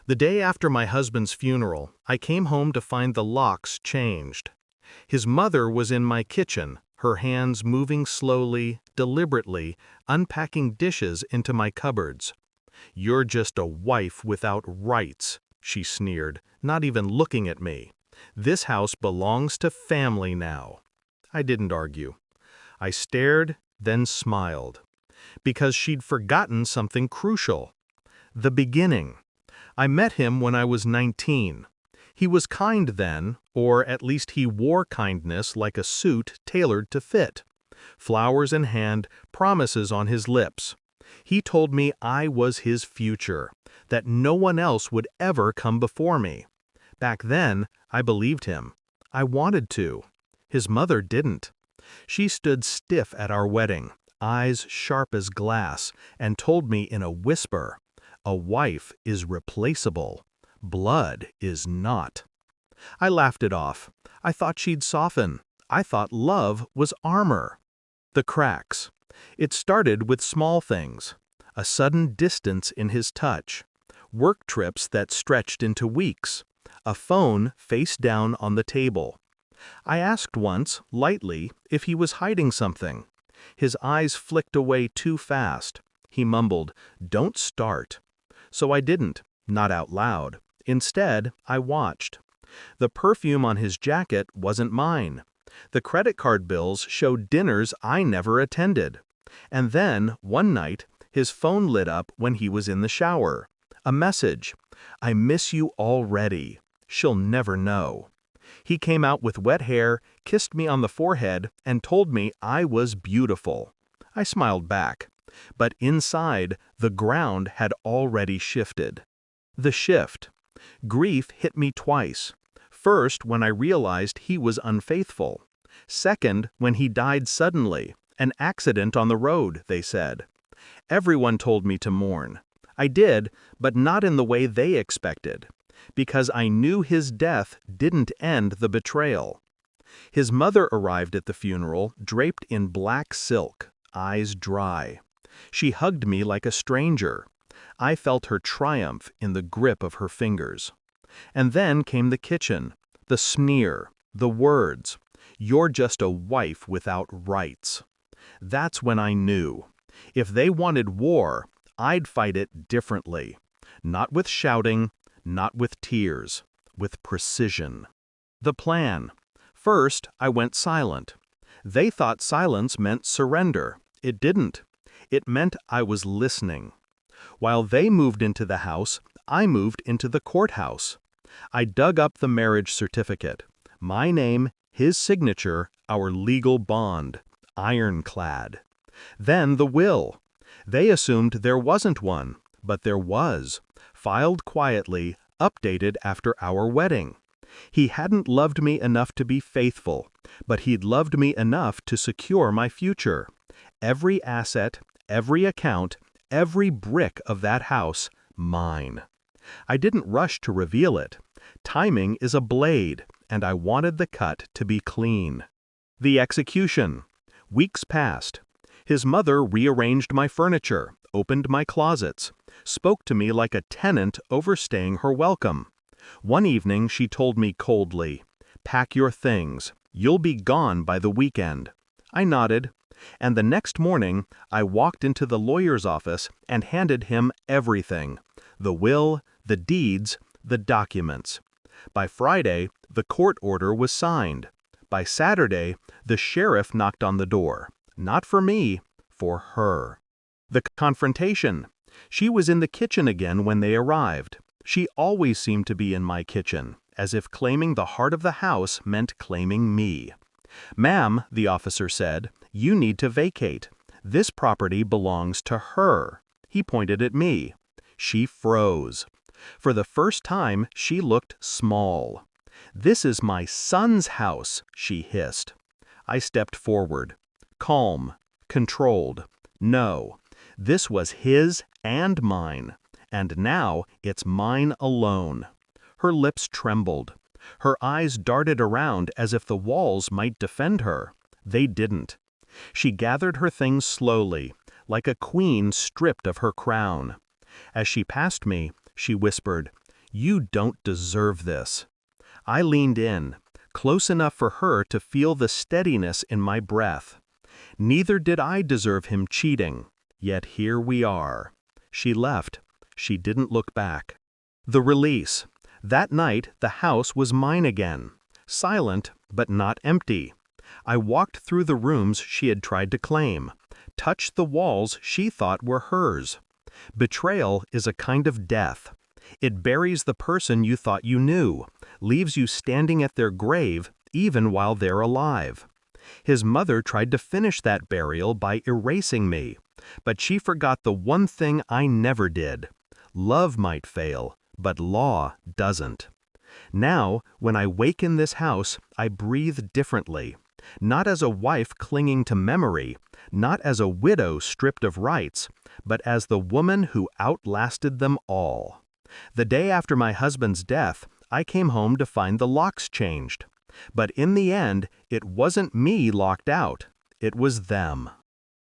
The day after my husband's funeral, I came home to find the locks changed. His mother was in my kitchen, her hands moving slowly, deliberately, unpacking dishes into my cupboards. "You're just a wife without rights," she sneered, not even looking at me. "This house belongs to family now." I didn't argue. I stared, then smiled. Because she'd forgotten something crucial. The beginning. I met him when I was 19. He was kind then, or at least he wore kindness like a suit tailored to fit. Flowers in hand, promises on his lips. He told me I was his future, that no one else would ever come before me. Back then, I believed him. I wanted to. His mother didn't. She stood stiff at our wedding, eyes sharp as glass, and told me in a whisper, "A wife is replaceable. Blood is not." I laughed it off. I thought she'd soften. I thought love was armor. The cracks. It started with small things. A sudden distance in his touch. Work trips that stretched into weeks. A phone face down on the table. I asked once, lightly, if he was hiding something. His eyes flicked away too fast. He mumbled, "Don't start." So I didn't, not out loud. Instead, I watched. The perfume on his jacket wasn't mine. The credit card bills showed dinners I never attended. And then, one night, his phone lit up when he was in the shower. A message. "I miss you already. She'll never know." He came out with wet hair, kissed me on the forehead, and told me I was beautiful. I smiled back. But inside, the ground had already shifted. The shift. Grief hit me twice. First, when I realized he was unfaithful. Second, when he died suddenly. An accident on the road, they said. Everyone told me to mourn. I did, but not in the way they expected. Because I knew his death didn't end the betrayal. His mother arrived at the funeral, draped in black silk, eyes dry. She hugged me like a stranger. I felt her triumph in the grip of her fingers. And then came the kitchen, the sneer, the words, "You're just a wife without rights." That's when I knew. If they wanted war, I'd fight it differently. Not with shouting, not with tears, with precision. The plan. First, I went silent. They thought silence meant surrender. It didn't. It meant I was listening. While they moved into the house, I moved into the courthouse. I dug up the marriage certificate. My name, his signature, our legal bond. Ironclad. Then the will. They assumed there wasn't one, but there was. Filed quietly, updated after our wedding. He hadn't loved me enough to be faithful, but he'd loved me enough to secure my future. Every asset, every account, every brick of that house, mine. I didn't rush to reveal it. Timing is a blade, and I wanted the cut to be clean. The execution. Weeks passed. His mother rearranged my furniture, opened my closets, spoke to me like a tenant overstaying her welcome. One evening she told me coldly, "Pack your things. You'll be gone by the weekend." I nodded, and the next morning I walked into the lawyer's office and handed him everything: the will, the deeds, the documents. By Friday, the court order was signed. By Saturday, the sheriff knocked on the door. Not for me, for her. The confrontation. She was in the kitchen again when they arrived. She always seemed to be in my kitchen, as if claiming the heart of the house meant claiming me. "Ma'am," the officer said, "you need to vacate. This property belongs to her." He pointed at me. She froze. For the first time, she looked small. "This is my son's house," she hissed. I stepped forward. Calm, controlled. No, this was his and mine. And now it's mine alone. Her lips trembled. Her eyes darted around as if the walls might defend her. They didn't. She gathered her things slowly, like a queen stripped of her crown. As she passed me, she whispered, You don't deserve this." I leaned in, close enough for her to feel the steadiness in my breath. Neither did I deserve him cheating, yet here we are. She left. She didn't look back. The release. That night, the house was mine again. Silent, but not empty. I walked through the rooms she had tried to claim, touched the walls she thought were hers. Betrayal is a kind of death. It buries the person you thought you knew, leaves you standing at their grave even while they're alive. His mother tried to finish that burial by erasing me, but she forgot the one thing I never did. Love might fail, but law doesn't. Now, when I wake in this house, I breathe differently. Not as a wife clinging to memory, not as a widow stripped of rights, but as the woman who outlasted them all. The day after my husband's death, I came home to find the locks changed. But in the end, it wasn't me locked out, it was them.